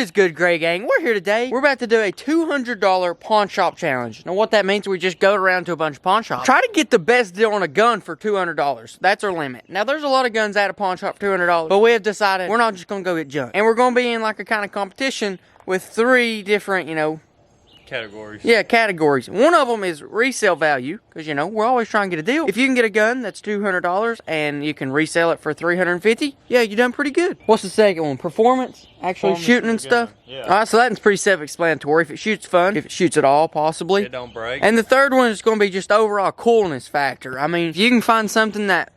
is good, Gray Gang? We're here today. We're about to do a $200 pawn shop challenge. Now, what that means, we just go around to a bunch of pawn shops. Try to get the best deal on a gun for $200. That's our limit. Now, there's a lot of guns at a pawn shop for $200, but we have decided we're not just going to go get junk. And we're going to be in like a kind of competition with 3 different, categories. Yeah, categories. One of them is resale value, because, we're always trying to get a deal. If you can get a gun that's $200 and you can resell it for $350, yeah, you done pretty good. What's the second one? Performance? Actually shooting and stuff? Yeah. All right, so that's pretty self-explanatory. If it shoots fun, if it shoots at all, possibly. It don't break. And the third one is going to be just overall coolness factor. I mean, if you can find something that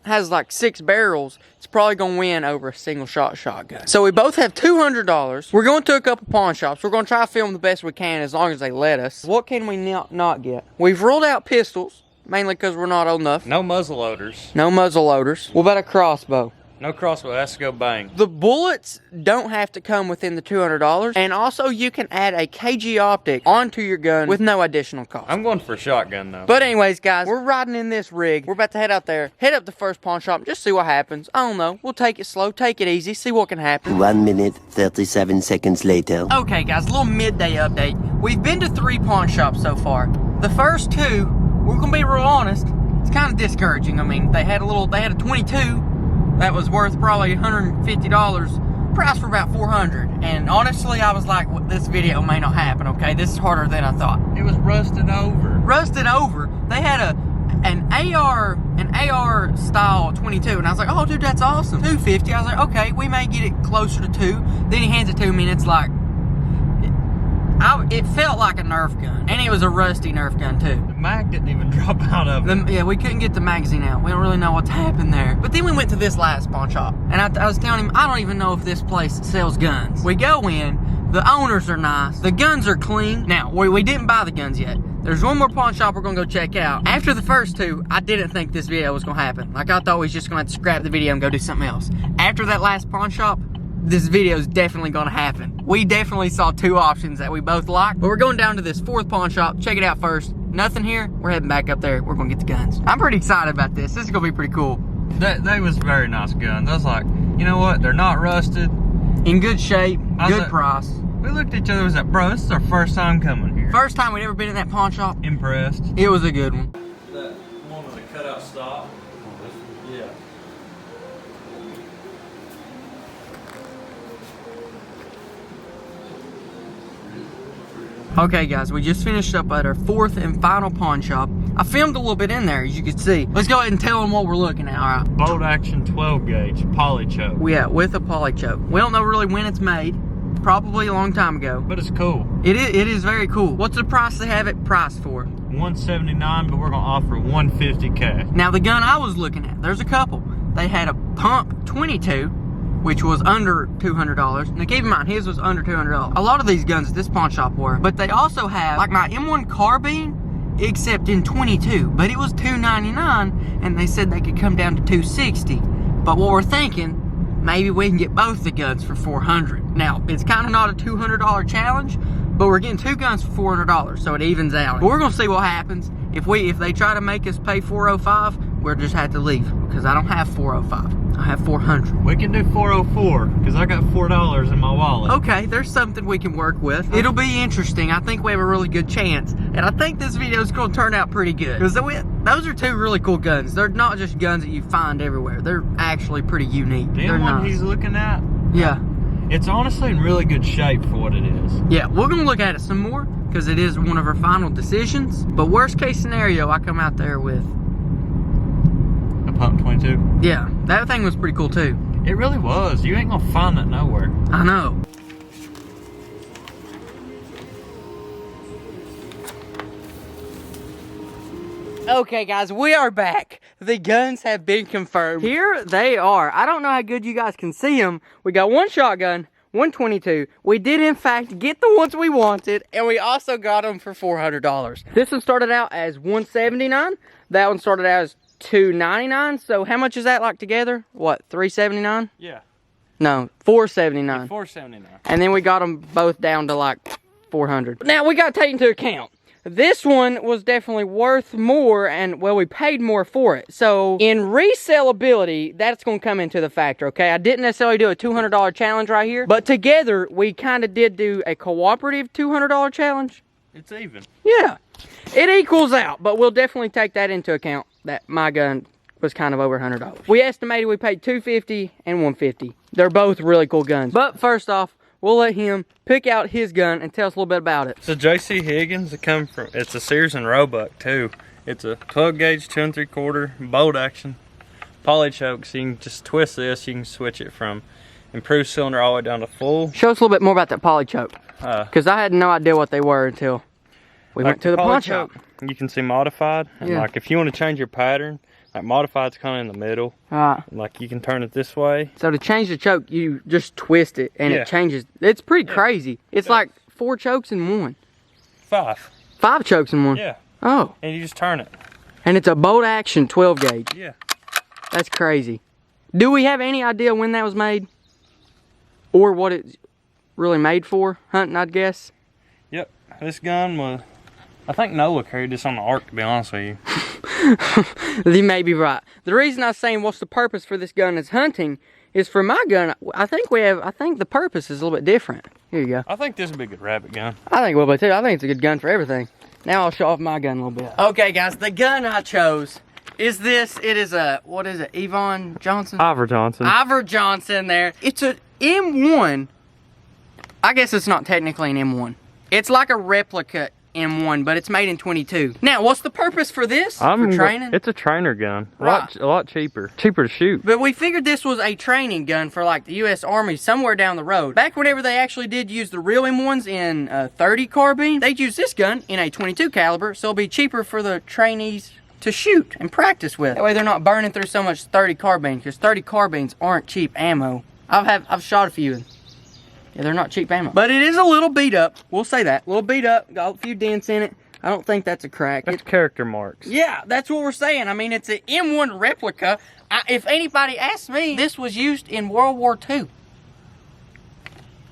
has like 6 barrels, it's probably gonna win over a single shot shotgun. So we both have $200. We're going to a couple pawn shops. We're gonna try to film the best we can as long as they let us. What can we not get? We've ruled out pistols, mainly because we're not old enough. No muzzle loaders. No muzzle loaders. What about a crossbow? No crossbow, that's to go bang. The bullets don't have to come within the $200, and also you can add a KG optic onto your gun with no additional cost. I'm going for a shotgun though. But anyways, guys, we're riding in this rig. We're about to head out there, head up the first pawn shop, and just see what happens. I don't know. We'll take it slow, take it easy, see what can happen. 1 minute, 37 seconds later. Okay, guys, a little midday update. We've been to 3 pawn shops so far. The first 2, we're gonna be real honest, it's kind of discouraging. I mean, they had a 22 that was worth probably $150. Price for about $400. And honestly, I was like, well, this video may not happen, okay? This is harder than I thought. It was rusted over. Rusted over. They had an AR style 22, and I was like, oh dude, that's awesome. $250. I was like, okay, we may get it closer to 2. Then he hands it to me, and it's like, it felt like a Nerf gun, and it was a rusty Nerf gun too. The mag didn't even drop out of it. Yeah, we couldn't get the magazine out. We don't really know what's happened there. But then we went to this last pawn shop, and I was telling him, I don't even know if this place sells guns. We go in, the owners are nice, the guns are clean. Now, we didn't buy the guns yet. There's one more pawn shop we're gonna go check out. After the first 2, I didn't think this video was gonna happen. Like, I thought we was just gonna have to scrap the video and go do something else. After that last pawn shop, this video is definitely gonna happen. We definitely saw 2 options that we both liked, but we're going down to this 4th pawn shop. Check it out first. Nothing here. We're heading back up there. We're gonna get the guns. I'm pretty excited about this. This is gonna be pretty cool. They was very nice guns. I was like, you know what? They're not rusted. In good shape, good price. We looked at each other and was like, bro, this is our first time coming here. First time we'd ever been in that pawn shop. Impressed. It was a good one. That one with the cutout stop. Yeah. Okay guys, we just finished up at our 4th and final pawn shop. I filmed a little bit in there, as you can see. Let's go ahead and tell them what we're looking at, all right? Bolt action 12 gauge, poly choke. Yeah, with a poly choke. We don't know really when it's made. Probably a long time ago. But it's cool. It is very cool. What's the price they have it priced for? $179, but we're gonna offer $150 cash. Now the gun I was looking at, there's a couple. They had a pump 22, which was under $200. Now keep in mind, his was under $200. A lot of these guns at this pawn shop were. But they also have, like my M1 carbine, except in 22. But it was $299, and they said they could come down to $260. But what we're thinking, maybe we can get both the guns for $400. Now, it's kind of not a $200 challenge, but we're getting 2 guns for $400, so it evens out. But we're gonna see what happens. If they try to make us pay $405, we'll just have to leave, because I don't have $405. I have $400. We can do $404, because I got $4 in my wallet. Okay, there's something we can work with. It'll be interesting. I think we have a really good chance. And I think this video is going to turn out pretty good. Because those are 2 really cool guns. They're not just guns that you find everywhere. They're actually pretty unique. The They're one nice. he's looking at? Yeah. It's honestly in really good shape for what it is. Yeah, we're going to look at it some more, because it is one of our final decisions. But worst case scenario, I come out there with A pump 22? Yeah, that thing was pretty cool too. It really was. You ain't gonna find that nowhere. I know. Okay guys, we are back. The guns have been confirmed. Here they are. I don't know how good you guys can see them. We got 1 shotgun, 122. We did in fact get the ones we wanted, and we also got them for $400. This one started out as $179. That one started out as $299. So how much is that like together? What, $379? Yeah. No, $479. $479. And then we got them both down to like $400. Now we got to take into account this one was definitely worth more, and well, we paid more for it. So in resellability, that's going to come into the factor, okay? I didn't necessarily do a $200 challenge right here, but together we kind of did do a cooperative $200 challenge. It's even. Yeah, it equals out, but we'll definitely take that into account, that my gun was kind of over $100. We estimated we paid $250 and $150. They're both really cool guns. But first off, we'll let him pick out his gun and tell us a little bit about it. It's a JC Higgins. It's a Sears and Roebuck too. It's a 12 gauge 2 3/4 bolt action poly choke. So you can just twist this. You can switch it from improved cylinder all the way down to full. Show us a little bit more about that poly choke, because I had no idea what they were until we went to the pawn shop. You can see modified, and like if you want to change your pattern, like modified's kind of in the middle. Like you can turn it this way. So to change the choke, you just twist it and it changes. It's pretty crazy. It's like 4 chokes in one. 5. 5 chokes in one. Yeah. Oh. And you just turn it. And it's a bolt action 12 gauge. Yeah. That's crazy. Do we have any idea when that was made? Or what it's really made for? Hunting, I'd guess. Yep. This gun was, I think Noah carried this on the ark, to be honest with you. You may be right. The reason I was saying what's the purpose for this gun is hunting is for my gun. I think the purpose is a little bit different. Here you go. I think this would be a good rabbit gun. I think it will be too. I think it's a good gun for everything. Now I'll show off my gun a little bit. Okay guys, the gun I chose is this. It is a, what is it, Yvonne Johnson? Ivor Johnson. Ivor Johnson there. It's a M1. I guess it's not technically an M1. It's like a replica M1, but it's made in 22. Now, what's the purpose for this? For training? It's a trainer gun. Right. A lot cheaper. Cheaper to shoot. But we figured this was a training gun for like the U.S. Army somewhere down the road. Back whenever they actually did use the real M1s in 30 carbine, they'd use this gun in a 22 caliber, so it'll be cheaper for the trainees to shoot and practice with. That way they're not burning through so much 30 carbine, because 30 carbines aren't cheap ammo. I've shot a few. Yeah, they're not cheap ammo. But it is a little beat up. We'll say that. A little beat up. Got a few dents in it. I don't think that's a crack. That's character marks. Yeah, that's what we're saying. I mean, it's an M1 replica. If anybody asks me, this was used in World War II.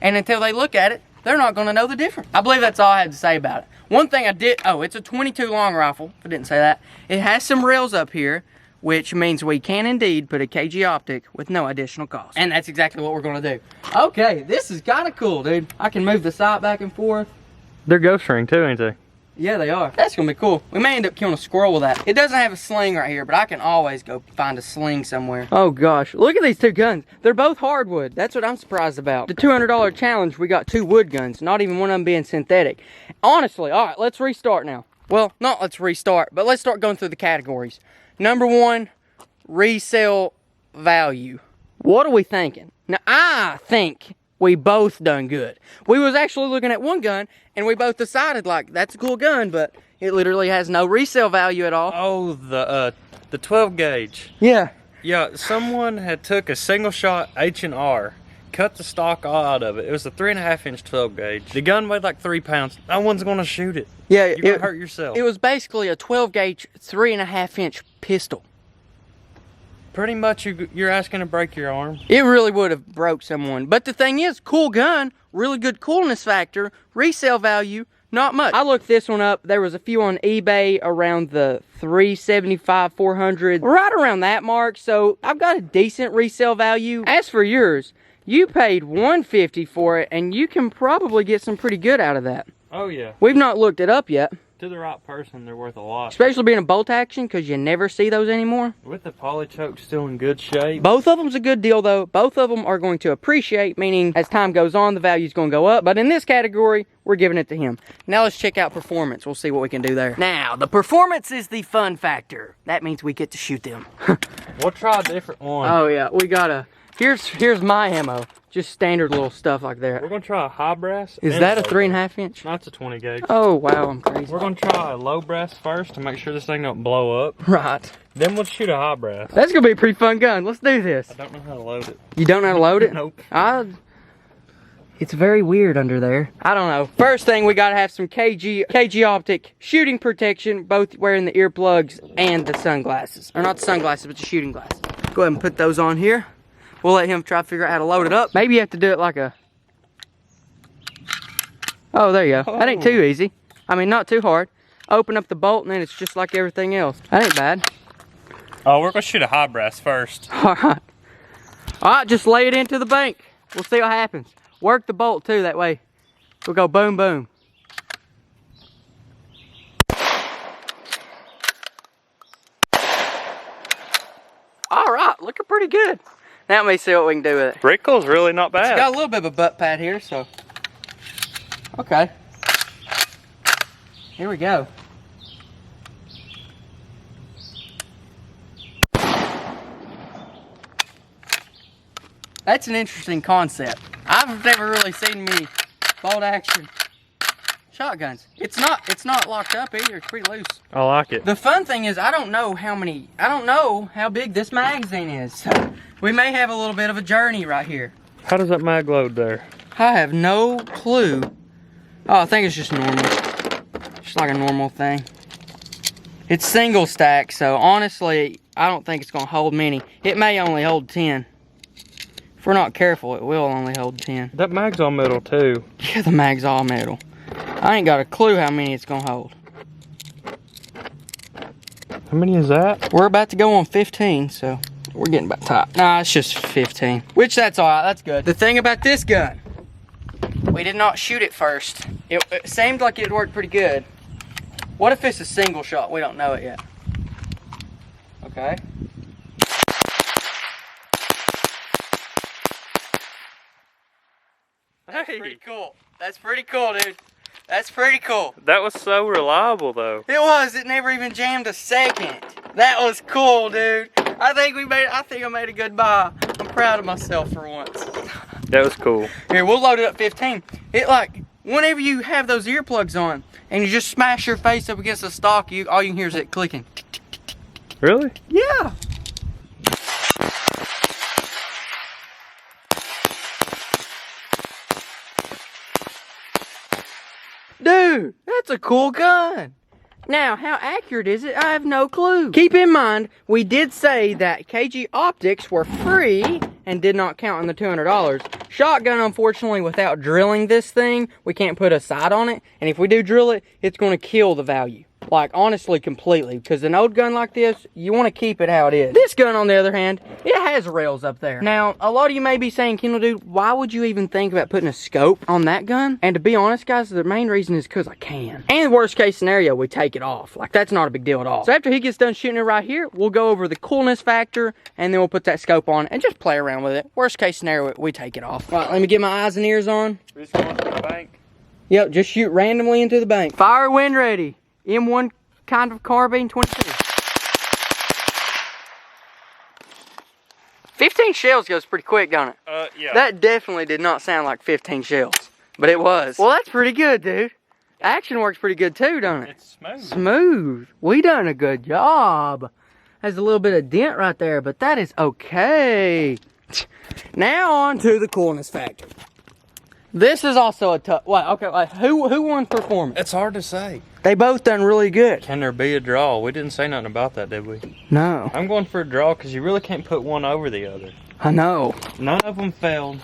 And until they look at it, they're not going to know the difference. I believe that's all I had to say about it. One thing I did, it's a 22 long rifle. I didn't say that. It has some rails up here, which means we can indeed put a KG optic with no additional cost. And that's exactly what we're gonna do. Okay, this is kinda cool, dude. I can move the sight back and forth. They're ghost ring too, ain't they? Yeah, they are. That's gonna be cool. We may end up killing a squirrel with that. It doesn't have a sling right here, but I can always go find a sling somewhere. Oh gosh, look at these two guns. They're both hardwood. That's what I'm surprised about. The $200 challenge, we got 2 wood guns, not even one of them being synthetic. Honestly, all right, let's restart now. Well, not let's restart, but let's start going through the categories. Number 1, resale value. What are we thinking? Now, I think we both done good. We was actually looking at one gun, and we both decided, like, that's a cool gun, but it literally has no resale value at all. Oh, the 12 gauge. Yeah. Yeah, someone had took a single shot H&R, cut the stock out of it. It was a 3.5 inch 12 gauge. The gun weighed like 3 pounds. No one's gonna shoot it. Yeah, you're gonna hurt yourself. It was basically a 12 gauge 3.5 inch pistol. Pretty much you're asking to break your arm. It really would have broke someone. But the thing is, cool gun, really good coolness factor, resale value, not much. I looked this one up. There was a few on eBay around the $375, $400, right around that mark. So I've got a decent resale value. As for yours, you paid $150 for it, and you can probably get some pretty good out of that. Oh yeah. We've not looked it up yet. To the right person, they're worth a lot. Especially being a bolt action, because you never see those anymore. With the poly choke still in good shape. Both of them's a good deal, though. Both of them are going to appreciate, meaning as time goes on, the value's going to go up. But in this category, we're giving it to him. Now let's check out performance. We'll see what we can do there. Now, the performance is the fun factor. That means we get to shoot them. We'll try a different one. Oh, yeah. We got a... Here's my ammo. Just standard little stuff like that. We're going to try a high brass. Is that a 3.5 inch? That's a 20 gauge. Oh, wow, I'm crazy. We're going to try a low brass first to make sure this thing don't blow up. Right. Then we'll shoot a high brass. That's going to be a pretty fun gun. Let's do this. I don't know how to load it. You don't know how to load it? Nope. It's very weird under there. I don't know. First thing, we got to have some KG optic shooting protection, both wearing the earplugs and the sunglasses. Or not the sunglasses, but the shooting glasses. Go ahead and put those on here. We'll let him try to figure out how to load it up. Maybe you have to do it like a... Oh, there you go. That ain't too easy. I mean, not too hard. open up the bolt, and then it's just like everything else. That ain't bad. Oh, we're gonna shoot a high brass first. All right, just lay it into the bank. We'll see what happens. Work the bolt too, that way we'll go boom, boom. All right, looking pretty good. Now let me see what we can do with it. Wrinkle's really not bad. It's got a little bit of a butt pad here, so. Okay. Here we go. That's an interesting concept. I've never really seen many bolt action shotguns. It's not locked up either. It's pretty loose. I like it. The fun thing is I don't know how big this magazine is. So we may have a little bit of a journey right here. How does that mag load there? I have no clue. Oh, I think it's just normal. Just like a normal thing. It's single stack, so honestly, I don't think it's gonna hold many. It may only hold 10. If we're not careful, it will only hold 10. That mag's all metal too. Yeah, the mag's all metal. I ain't got a clue how many it's gonna hold. How many is that? We're about to go on 15, so we're getting about top. Nah, it's just 15. Which that's alright, that's good. The thing about this gun, we did not shoot it first. It seemed like it worked pretty good. What if it's a single shot? We don't know it yet. Okay. That's pretty cool. That's pretty cool, dude. That's pretty cool. That was so reliable though. It was. It never even jammed a second. That was cool, dude. I think I made a good buy. I'm proud of myself for once. That was cool. Here, we'll load it up 15. It like whenever you have those earplugs on and you just smash your face up against the stock, all you can hear is it clicking. Really? Yeah. Dude, that's a cool gun. Now, how accurate is it? I have no clue. Keep in mind, we did say that KG optics were free and did not count on the $200. Shotgun, unfortunately, without drilling this thing, we can't put a sight on it. And if we do drill it, it's going to kill the value. Like, honestly, completely. Because an old gun like this, you want to keep it how it is. This gun, on the other hand, it has rails up there. Now, a lot of you may be saying, Kendall, dude, why would you even think about putting a scope on that gun? And to be honest, guys, the main reason is because I can. And worst case scenario, we take it off. Like, that's not a big deal at all. So after he gets done shooting it right here, we'll go over the coolness factor, and then we'll put that scope on and just play around with it. Worst case scenario, we take it off. All right, let me get my eyes and ears on. We're just going to the bank. Yep, just shoot randomly into the bank. Fire when ready. M1 kind of carbine 22. 15 shells goes pretty quick, don't it? Yeah. That definitely did not sound like 15 shells, but it was. Well, that's pretty good, dude. Action works pretty good too, don't it? It's smooth. Smooth. We done a good job. Has a little bit of dent right there, but that is okay. Now on to the coolness factor. This is also a tough. Wait, okay. Wait, who won performance? It's hard to say. They both done really good. Can there be a draw? We didn't say nothing about that, did we? No. I'm going for a draw because you really can't put one over the other. I know. None of them failed.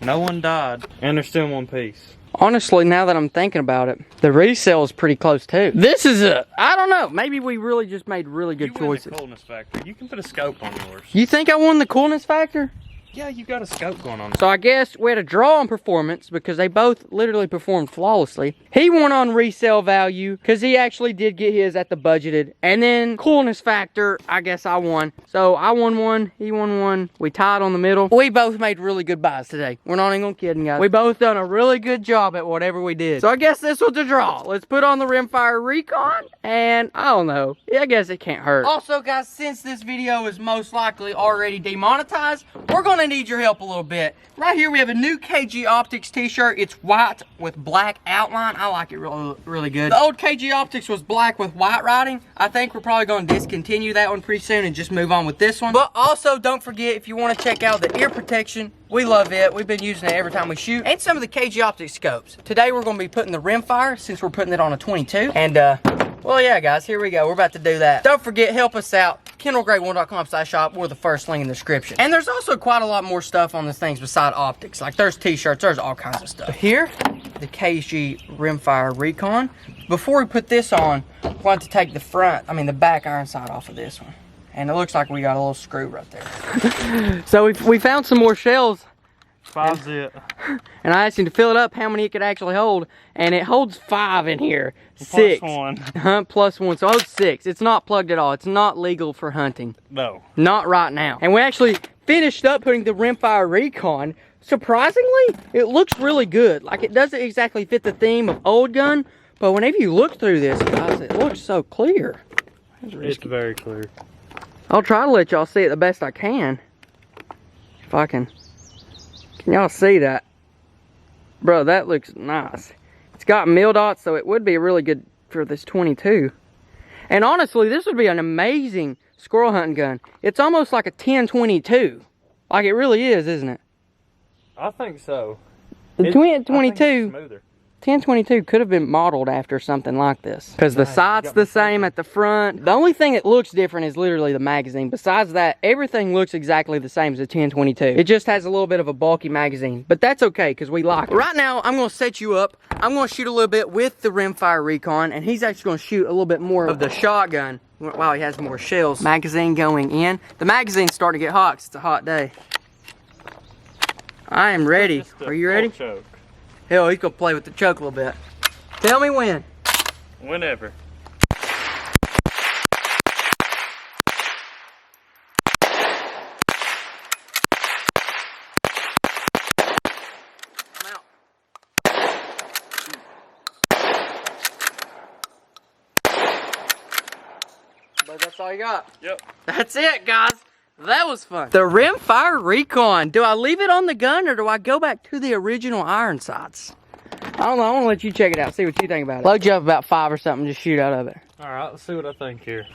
No one died. And they're still in one piece. Honestly, now that I'm thinking about it, the resale is pretty close too. This is I don't know. Maybe we really just made really good choices. You win the coolness factor. You can put a scope on yours. You think I won the coolness factor? Yeah, you got a scope going on. So I guess we had a draw on performance because they both literally performed flawlessly. He won on resale value because he actually did get his at the budgeted. And then coolness factor, I guess I won. So I won one, he won one. We tied on the middle. We both made really good buys today. We're not even gonna kid you guys. We both done a really good job at whatever we did. So I guess this was a draw. Let's put on the rimfire recon and I don't know. I guess it can't hurt. Also guys, since this video is most likely already demonetized, we're gonna need your help a little bit. Right here we have a new KG Optics t-shirt. It's white with black outline. I like it really good. The old KG Optics was black with white writing. I think we're probably going to discontinue that one pretty soon and just move on with this one. But also don't forget, if you want to check out the ear protection, we love it. We've been using it every time we shoot. And some of the KG Optics scopes. Today we're going to be putting the rimfire since we're putting it on a 22. And well, yeah, guys, here we go. We're about to do that. Don't forget, help us out. KendallGreat1.com/shop or the first link in the description. And there's also quite a lot more stuff on these things beside optics. Like there's t-shirts, there's all kinds of stuff. Here, the KG Rimfire Recon. before we put this on, we want to take the back iron side off of this one. And it looks like we got a little screw right there. So we found some more shells. 5 zip. And I asked him to fill it up, how many it could actually hold. And it holds 5 in here. Plus 6. 1. Plus 1. So it holds 6. It's not plugged at all. It's not legal for hunting. No. Not right now. And we actually finished up putting the rimfire recon. Surprisingly, it looks really good. Like, it doesn't exactly fit the theme of old gun. But whenever you look through this, guys, it looks so clear. It's very clear. I'll try to let y'all see it the best I can. If I can. Can y'all see that? Bro, that looks nice. It's got mil dots, so it would be really good for this 22. And honestly, this would be an amazing squirrel hunting gun. It's almost like a 10-22. Like, it really is, isn't it? I think so. The 10-22. Smoother. 10-22 could have been modeled after something like this. Because the sight's the same at the front. The only thing that looks different is literally the magazine. Besides that, everything looks exactly the same as a 10-22. It just has a little bit of a bulky magazine. But that's okay, because we like it. Right now, I'm going to set you up. I'm going to shoot a little bit with the rimfire recon. And he's actually going to shoot a little bit more of the shotgun while he has more shells. Magazine going in. The magazine's starting to get hot because it's a hot day. I am ready. Are you ready? Choke. Hell, he's gonna play with the choke a little bit. Tell me when. Whenever. I'm out. But that's all you got. Yep. That's it, guys. That was fun. The rimfire recon. Do I leave it on the gun or do I go back to the original iron sights? I don't know. I want to let you check it out. See what you think about it. Load you up about 5 or something. Just shoot out of it. All right. Let's see what I think here.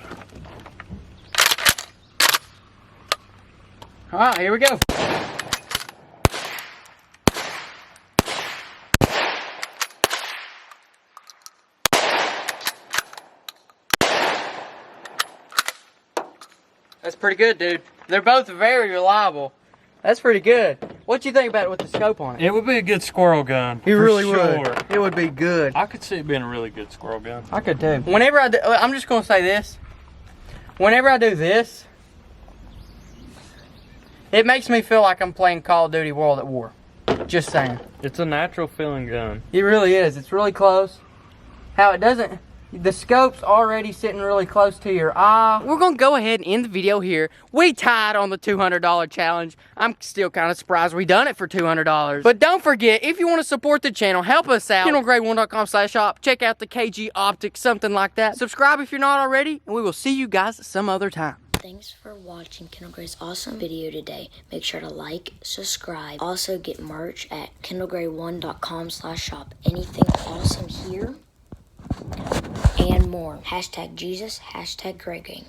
All right. Here we go. That's pretty good, dude. They're both very reliable. That's pretty good. What you think about it with the scope on it? It would be a good squirrel gun. You really would. Sure. It would be good. I could see it being a really good squirrel gun. I could too. Whenever I do, I'm just gonna say this. Whenever I do this, it makes me feel like I'm playing Call of Duty World at War. Just saying. It's a natural feeling gun. It really is. It's really close. How it doesn't. The scope's already sitting really close to your eye. We're going to go ahead and end the video here. We tied on the $200 challenge. I'm still kind of surprised we done it for $200. But don't forget, if you want to support the channel, help us out. KendallGray1.com/shop. Check out the KG Optics, something like that. Subscribe if you're not already, and we will see you guys some other time. Thanks for watching Kendall Gray's awesome video today. Make sure to like, subscribe. Also get merch at KendallGray1.com/shop. Anything awesome here and more. #Jesus, #GrayGang.